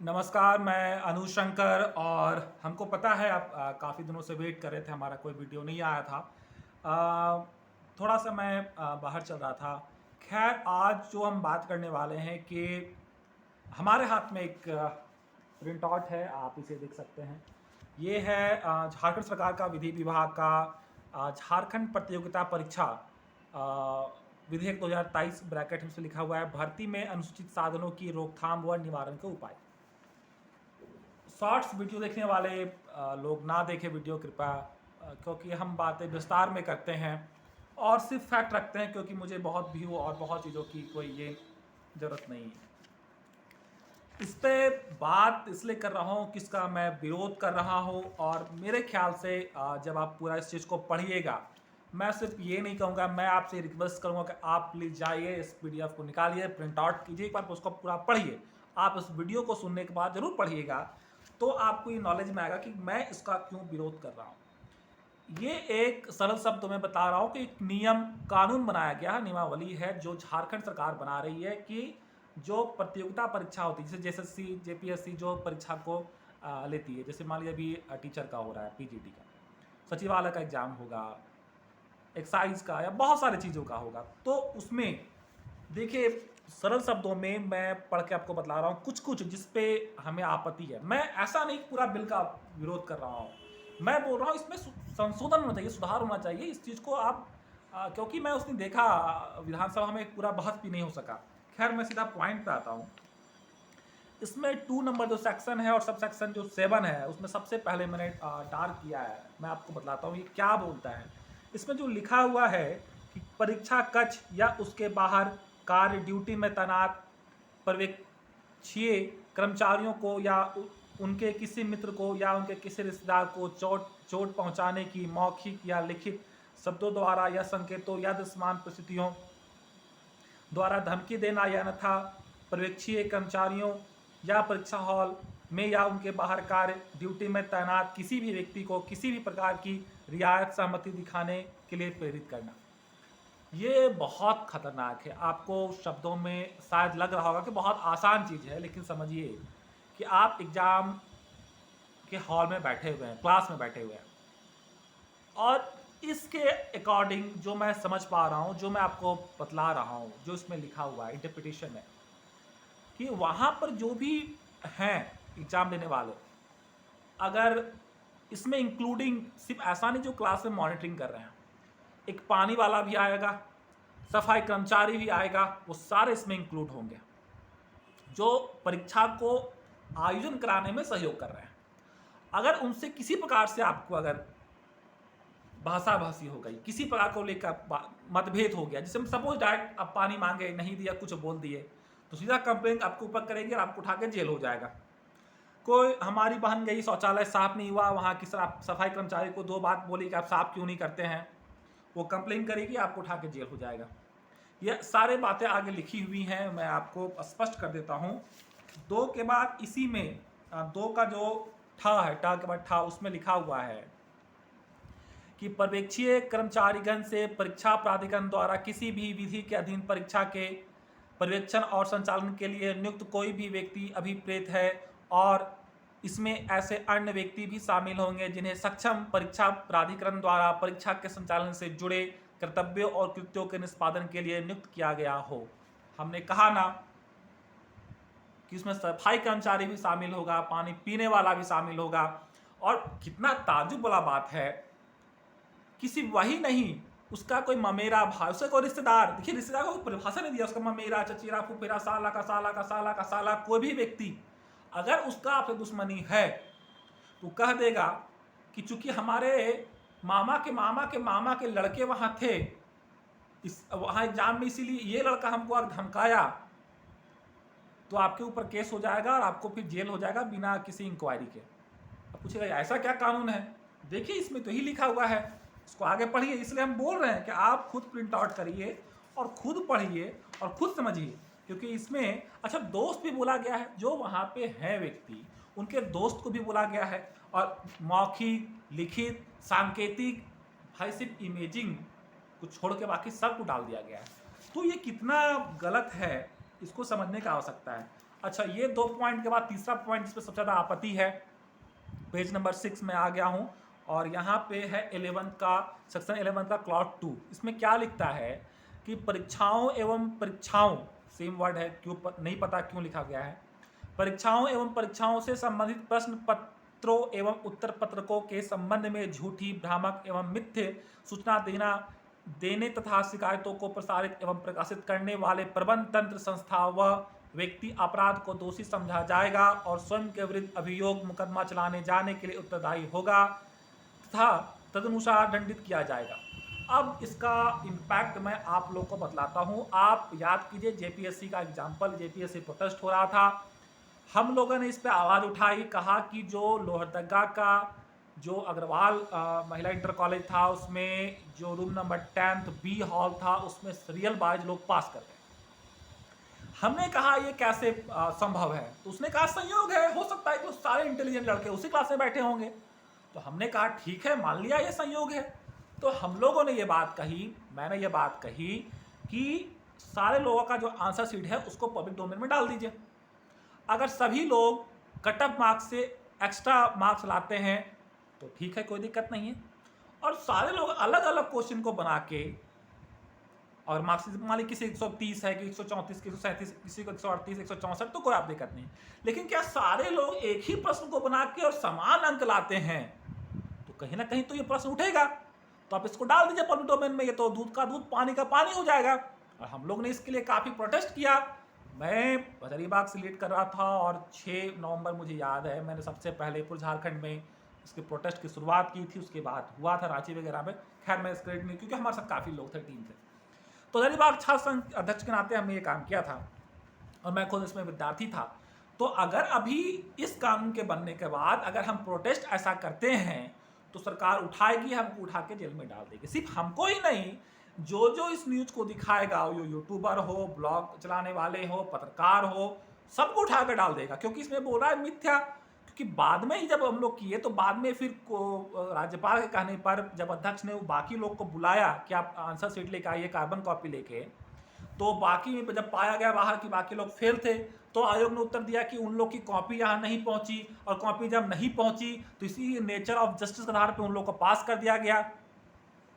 नमस्कार, मैं अनु शंकर और हमको पता है आप काफ़ी दिनों से वेट कर रहे थे, हमारा कोई वीडियो नहीं आया था। थोड़ा-सा मैं बाहर चल रहा था। ख़ैर आज जो हम बात करने वाले हैं कि हमारे हाथ में एक प्रिंट आउट है, आप इसे देख सकते हैं। ये है झारखंड सरकार का विधि विभाग का झारखंड प्रतियोगिता परीक्षा विधेयक 2023 ब्रैकेट में से लिखा हुआ है, भर्ती में अनुचित साधनों की रोकथाम व निवारण के उपाय। शॉर्ट्स वीडियो देखने वाले लोग ना देखें वीडियो कृपया, क्योंकि हम बातें विस्तार में करते हैं और सिर्फ फैक्ट रखते हैं, क्योंकि मुझे बहुत व्यू और बहुत चीज़ों की कोई ये ज़रूरत नहीं है। इस पे बात इसलिए कर रहा हूँ किसका मैं विरोध कर रहा हूँ, और मेरे ख्याल से जब आप पूरा इस चीज़ को पढ़िएगा, मैं सिर्फ ये नहीं कहूँगा, मैं आपसे रिक्वेस्ट करूँगा कि आप प्लीज़ जाइए, इस PDF को निकालिए, प्रिंट आउट कीजिए, एक बार उसको पूरा पढ़िए। आप इस वीडियो को सुनने के बाद ज़रूर पढ़िएगा, तो आपको ये नॉलेज में आएगा कि मैं इसका क्यों विरोध कर रहा हूँ। ये एक सरल शब्दों में बता रहा हूँ कि एक नियम कानून बनाया गया है, नियमावली है जो झारखंड सरकार बना रही है कि जो प्रतियोगिता परीक्षा होती है, जैसे JSSC, JPSC जो परीक्षा को लेती है, जैसे मान लीजिए अभी टीचर का हो रहा है, PGT का, सचिवालय का एग्जाम होगा, एक्साइज का, या बहुत सारी चीज़ों का होगा, तो उसमें देखिए सरल शब्दों में मैं पढ़ के आपको बतला रहा हूँ कुछ कुछ जिस पे हमें आपत्ति है। मैं ऐसा नहीं पूरा बिल का विरोध कर रहा हूँ, मैं बोल रहा हूँ इसमें संशोधन होना चाहिए, सुधार होना चाहिए। इस चीज़ को आप क्योंकि मैं उस दिन देखा विधानसभा में पूरा बहस भी नहीं हो सका। खैर मैं सीधा पॉइंट पे आता हूँ। इसमें 2 नंबर जो सेक्शन है और सब सेक्शन जो 7 है, उसमें सबसे पहले मैंने डार्क किया है, मैं आपको बतलाता हूँ ये क्या बोलता है। इसमें जो लिखा हुआ है कि परीक्षा कक्ष या उसके बाहर कार्य ड्यूटी में तैनात पर्यवेक्षीय कर्मचारियों को या उनके किसी मित्र को या उनके किसी रिश्तेदार को चोट पहुंचाने की मौखिक या लिखित शब्दों द्वारा या संकेतों या दृश्यमान परिस्थितियों द्वारा धमकी देना या अन्यथा पर्यवेक्षीय कर्मचारियों या परीक्षा हॉल में या उनके बाहर कार्य ड्यूटी में तैनात किसी भी व्यक्ति को किसी भी प्रकार की रियायत सहमति दिखाने के लिए प्रेरित करना। ये बहुत खतरनाक है। आपको शब्दों में शायद लग रहा होगा कि बहुत आसान चीज़ है, लेकिन समझिए कि आप एग्ज़ाम के हॉल में बैठे हुए हैं, क्लास में बैठे हुए हैं, और इसके अकॉर्डिंग जो मैं समझ पा रहा हूँ, जो मैं आपको बतला रहा हूँ, जो इसमें लिखा हुआ है इंटरप्रिटेशन है, कि वहाँ पर जो भी हैं एग्ज़ाम देने वाले, अगर इसमें इंक्लूडिंग सिर्फ ऐसा नहीं जो क्लास में मॉनिटरिंग कर रहे हैं, एक पानी वाला भी आएगा, सफाई कर्मचारी भी आएगा, वो सारे इसमें इंक्लूड होंगे जो परीक्षा को आयोजन कराने में सहयोग कर रहे हैं। अगर उनसे किसी प्रकार से आपको अगर भाषाभाषी हो गई, किसी प्रकार को लेकर मतभेद हो गया, जैसे हम सपोज डायरेक्ट आप पानी मांगे नहीं दिया, कुछ बोल दिए, तो सीधा कंप्लेंट आपके ऊपर करेंगे और आपको उठा के जेल हो जाएगा। कोई हमारी बहन गई, शौचालय साफ नहीं हुआ, वहाँ की सफाई कर्मचारी को 2 बात बोली कि आप साफ क्यों नहीं करते हैं, वो कंप्लेंट करेगी, आपको उठा के जेल हो जाएगा। ये सारे बातें आगे लिखी हुई हैं, मैं आपको स्पष्ट कर देता हूँ। 2 के बाद इसी में 2 का जो ठा है, टा के बाद ठा, उसमें लिखा हुआ है कि पर्यवेक्षीय कर्मचारीगण से परीक्षा प्राधिकरण द्वारा किसी भी विधि के अधीन परीक्षा के पर्यवेक्षण और संचालन के लिए नियुक्त कोई भी व्यक्ति अभिप्रेत है, और इसमें ऐसे अन्य व्यक्ति भी शामिल होंगे जिन्हें सक्षम परीक्षा प्राधिकरण द्वारा परीक्षा के संचालन से जुड़े कर्तव्यों और कृत्यों के निष्पादन के लिए नियुक्त किया गया हो। हमने कहा ना कि उसमें सफाई कर्मचारी भी शामिल होगा, पानी पीने वाला भी शामिल होगा। और कितना ताज्जुब वाला बात है, किसी वही नहीं, उसका कोई ममेरा भाई, उसका कोई रिश्तेदार, देखिए रिश्तेदार को परिभाषा नहीं दिया, उसका ममेरा, चचेरा, फुफेरा, साला का साला का साला का साला, कोई भी व्यक्ति अगर उसका आपसे दुश्मनी है तो कह देगा कि चूंकि हमारे मामा के मामा के मामा के लड़के वहाँ थे इस वहाँ एग्जाम में, इसीलिए ये लड़का हमको धमकाया, तो आपके ऊपर केस हो जाएगा और आपको फिर जेल हो जाएगा बिना किसी इंक्वायरी के। अब पूछेगा ऐसा क्या कानून है? देखिए इसमें तो ही लिखा हुआ है, इसको आगे पढ़िए। इसलिए हम बोल रहे हैं कि आप खुद प्रिंट आउट करिए और खुद पढ़िए और खुद समझिए, क्योंकि इसमें अच्छा दोस्त भी बोला गया है, जो वहाँ पे हैं व्यक्ति उनके दोस्त को भी बोला गया है, और मौखिक, लिखित, सांकेतिक, भाई सिर्फ इमेजिंग को छोड़ के बाकी सब को डाल दिया गया है। तो ये कितना गलत है, इसको समझने का आवश्यकता है। अच्छा, ये 2 पॉइंट के बाद तीसरा पॉइंट जिस पे सबसे ज़्यादा आपत्ति है, पेज नंबर 6 में आ गया हूँ और यहाँ पे है 11 का सेक्शन 11 का क्लॉज 2। इसमें क्या लिखता है कि परीक्षाओं एवं परीक्षाओं, सेम वर्ड है, नहीं पता क्यों लिखा गया है। परीक्षाओं एवं परीक्षाओं से संबंधित प्रश्न पत्रों एवं उत्तर पत्रकों के संबंध में झूठी, भ्रामक एवं मिथ्य सूचना देने तथा शिकायतों को प्रसारित एवं प्रकाशित करने वाले प्रबंध तंत्र संस्था व व्यक्ति अपराध को दोषी समझा जाएगा और स्वयं के विरुद्ध अभियोग मुकदमा चलाने जाने के लिए उत्तरदायी होगा तथा तदनुसार दंडित किया जाएगा। अब इसका इम्पैक्ट मैं आप लोग को बतलाता हूँ। आप याद कीजिए जेपीएससी का एग्जाम्पल, जेपीएससी प्रोटेस्ट हो रहा था, हम लोगों ने इस पर आवाज़ उठाई, कहा कि जो लोहरदगा का जो अग्रवाल महिला इंटर कॉलेज था उसमें जो रूम नंबर 10 बी हॉल था उसमें सीरियल बाज लोग पास कर गए। हमने कहा ये कैसे संभव है? तो उसने कहा संयोग है, हो सकता है कि सारे इंटेलिजेंट लड़के उसी क्लास में बैठे होंगे। तो हमने कहा ठीक है, मान लिया ये संयोग है। तो हम लोगों ने ये बात कही, मैंने ये बात कही कि सारे लोगों का जो आंसर शीट है उसको पब्लिक डोमेन में डाल दीजिए। अगर सभी लोग कट ऑफ मार्क्स से एक्स्ट्रा मार्क्स लाते हैं तो ठीक है, कोई दिक्कत नहीं है। और सारे लोग अलग अलग क्वेश्चन को बना के और मार्क्स मान ली किसी 130 है, कि 134, कि 137, किसी को 138, 164, तो कोई आप दिक्कत नहीं। लेकिन क्या सारे लोग एक ही प्रश्न को बना के और समान अंक लाते हैं तो कहीं ना कहीं तो ये प्रश्न उठेगा। तो आप इसको डाल दीजिए पब्लिक डोमेन में, ये तो दूध का दूध पानी का पानी हो जाएगा। और हम लोग ने इसके लिए काफ़ी प्रोटेस्ट किया। मैं हजारीबाग से लीड कर रहा था और 6 नवंबर मुझे याद है, मैंने सबसे पहले पूर्व झारखंड में इसके प्रोटेस्ट की शुरुआत की थी। उसके बाद हुआ था रांची वगैरह में, खैर मैं इसके नहीं, क्योंकि हमारे साथ काफ़ी लोग थे, टीम थे। तो हजारीबाग छात्र संघ अध्यक्ष के नाते हमने ये काम किया था और मैं खुद इसमें विद्यार्थी था। तो अगर अभी इस कानून के बनने के बाद अगर हम प्रोटेस्ट ऐसा करते हैं तो सरकार उठाएगी, हमको उठा के जेल में डाल देगी। सिर्फ हमको ही नहीं, जो इस न्यूज को दिखाएगा, वो यूट्यूबर हो, ब्लॉग चलाने वाले हो, पत्रकार हो, सबको उठा कर डाल देगा। क्योंकि इसमें बोल रहा है मिथ्या। क्योंकि बाद में ही जब हम लोग किए तो बाद में फिर राज्यपाल के कहने पर जब अध्यक्ष ने वो बाकी लोग को बुलाया कि आप आंसर शीट लेके आइए, कार्बन कॉपी लेके, तो बाकी में जब पाया गया बाहर कि बाकी लोग फेल थे तो आयोग ने उत्तर दिया कि उन लोग की कॉपी यहाँ नहीं पहुंची, और कॉपी जब नहीं पहुंची तो इसी नेचर ऑफ जस्टिस के आधार पर उन लोग को पास कर दिया गया।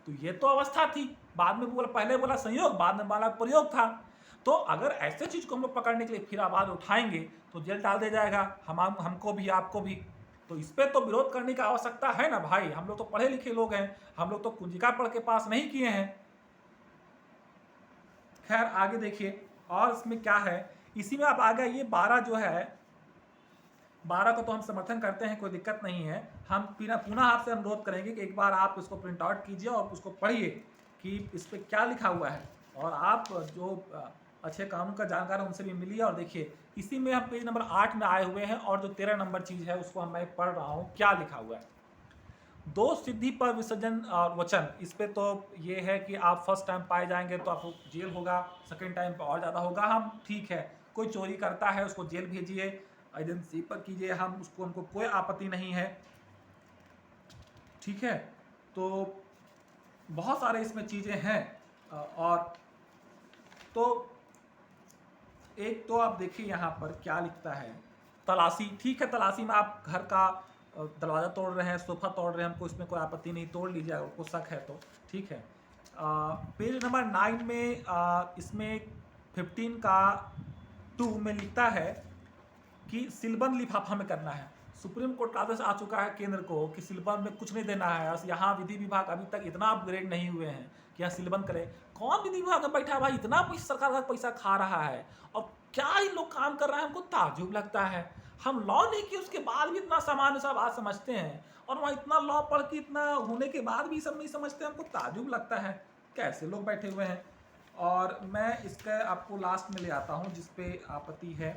तो ये तो अवस्था थी। बाद में बोला, पहले बोला संयोग, बाद में बोला प्रयोग था। तो अगर ऐसे चीज को हम लोग पकड़ने के लिए फिर आवाज उठाएंगे तो जेल डाल दिया जाएगा, हमको भी, आपको भी। तो इस पर तो विरोध करने की आवश्यकता है ना भाई। हम लोग तो पढ़े लिखे लोग हैं, हम लोग तो कुंजिका पढ़ के पास नहीं किए हैं। खैर आगे देखिए, और इसमें क्या है, इसी में आप आ गए, ये 12 जो है, 12 को तो हम समर्थन करते हैं, कोई दिक्कत नहीं है। हम पुनः आपसे अनुरोध करेंगे कि एक बार आप इसको प्रिंट आउट कीजिए और उसको पढ़िए कि इस पर क्या लिखा हुआ है, और आप जो अच्छे कानून का जानकार है उनसे भी मिलिए और देखिए। इसी में हम पेज नंबर 8 में आए हुए हैं और जो 13 नंबर चीज़ है उसको मैं पढ़ रहा हूँ, क्या लिखा हुआ है। 2 सिद्धि पर विसर्जन और वचन, इस पे तो ये है कि आप फर्स्ट टाइम पाए जाएंगे तो आपको जेल होगा, सेकेंड टाइम पर और ज़्यादा होगा। हम ठीक है, कोई चोरी करता है उसको जेल भेजिए, एजेंसी पर कीजिए, हमको कोई आपत्ति नहीं है, ठीक है। तो बहुत सारे इसमें चीज़ें हैं। और तो एक तो आप देखिए यहाँ पर क्या लिखता है, तलाशी, ठीक है, तलाशी में आप घर का दरवाज़ा तोड़ रहे हैं, सोफा तोड़ रहे हैं, हमको इसमें कोई आपत्ति नहीं, तोड़ लीजिए अगर आपको शक है तो, ठीक है। पेज नंबर 9 में इसमें 15 का 2 में लिखता है कि सिलबंद लिफाफा में करना है। सुप्रीम कोर्ट का आदेश आ चुका है केंद्र को कि सिलबंद में कुछ नहीं देना है। यहाँ विधि विभाग अभी तक इतना अपग्रेड नहीं हुए हैं कि यहाँ सिलबंद करे। कौन विधि विभाग में बैठा भाई, इतना पैसा सरकार का पैसा खा रहा है और क्या ये लोग काम कर रहे हैं, हमको ताज्जुब लगता है। हम लॉ नहीं किए उसके बाद भी इतना सामान्य सा बात समझते हैं, और वहाँ इतना लॉ पढ़ के इतना होने के बाद भी सब नहीं समझते, हमको ताज्जुब लगता है कैसे लोग बैठे हुए हैं। और मैं इसका आपको लास्ट में ले आता हूँ जिसपे आपत्ति है।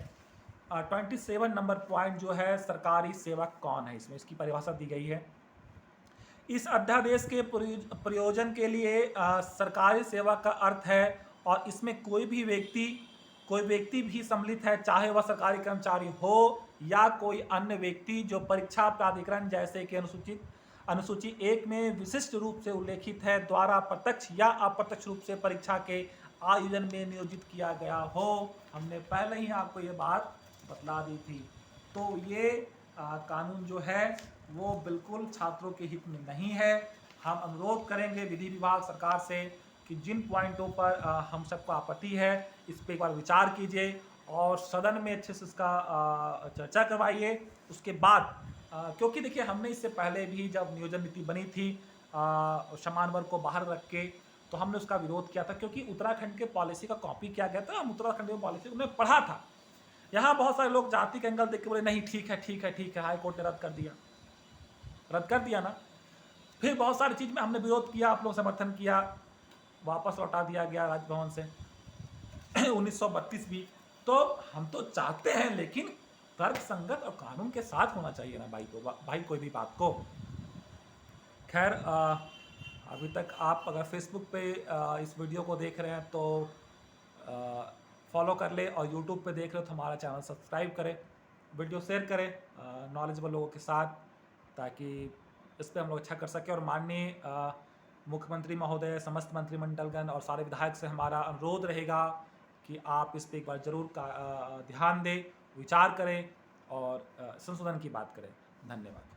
27 नंबर पॉइंट जो है, सरकारी सेवक कौन है, इसमें इसकी परिभाषा दी गई है। इस अध्यादेश के प्रयोजन के लिए सरकारी सेवक का अर्थ है, और इसमें कोई व्यक्ति भी सम्मिलित है, चाहे वह सरकारी कर्मचारी हो या कोई अन्य व्यक्ति जो परीक्षा प्राधिकरण जैसे कि अनुसूची 1 में विशिष्ट रूप से उल्लेखित है द्वारा प्रत्यक्ष या अप्रत्यक्ष रूप से परीक्षा के आयोजन में नियोजित किया गया हो। हमने पहले ही आपको ये बात बतला दी थी। तो ये कानून जो है वो बिल्कुल छात्रों के हित में नहीं है। हम अनुरोध करेंगे विधि विभाग सरकार से कि जिन पॉइंटों पर हम सबको आपत्ति है इस पर एक बार विचार कीजिए और सदन में अच्छे से इसका चर्चा करवाइए। उसके बाद क्योंकि देखिए हमने इससे पहले भी जब नियोजन नीति बनी थी समान वर्ग को बाहर रख के, तो हमने उसका विरोध किया था क्योंकि उत्तराखंड के पॉलिसी का कॉपी किया गया था। हम उत्तराखंड की पॉलिसी उन्हें पढ़ा था। यहाँ बहुत सारे लोग जाति का एंगल देख के बोले नहीं ठीक है ठीक है ठीक है, हाई कोर्ट ने रद्द कर दिया ना। फिर बहुत सारी चीज़ में हमने विरोध किया, आप लोग समर्थन किया, वापस लौटा दिया गया राजभवन से 1932 भी। तो हम तो चाहते हैं लेकिन तर्क संगत और कानून के साथ होना चाहिए ना भाई कोई भी बात को। खैर अभी तक आप अगर फेसबुक पे इस वीडियो को देख रहे हैं तो फॉलो कर ले, और यूट्यूब पे देख रहे हो तो हमारा चैनल सब्सक्राइब करें, वीडियो शेयर करें नॉलेजेबल लोगों के साथ, ताकि इस पर हम लोग अच्छा कर सकें। और माननीय मुख्यमंत्री महोदय, समस्त मंत्रिमंडलगण और सारे विधायक से हमारा अनुरोध रहेगा कि आप इस पर एक बार जरूर ध्यान दें, विचार करें और संशोधन की बात करें। धन्यवाद।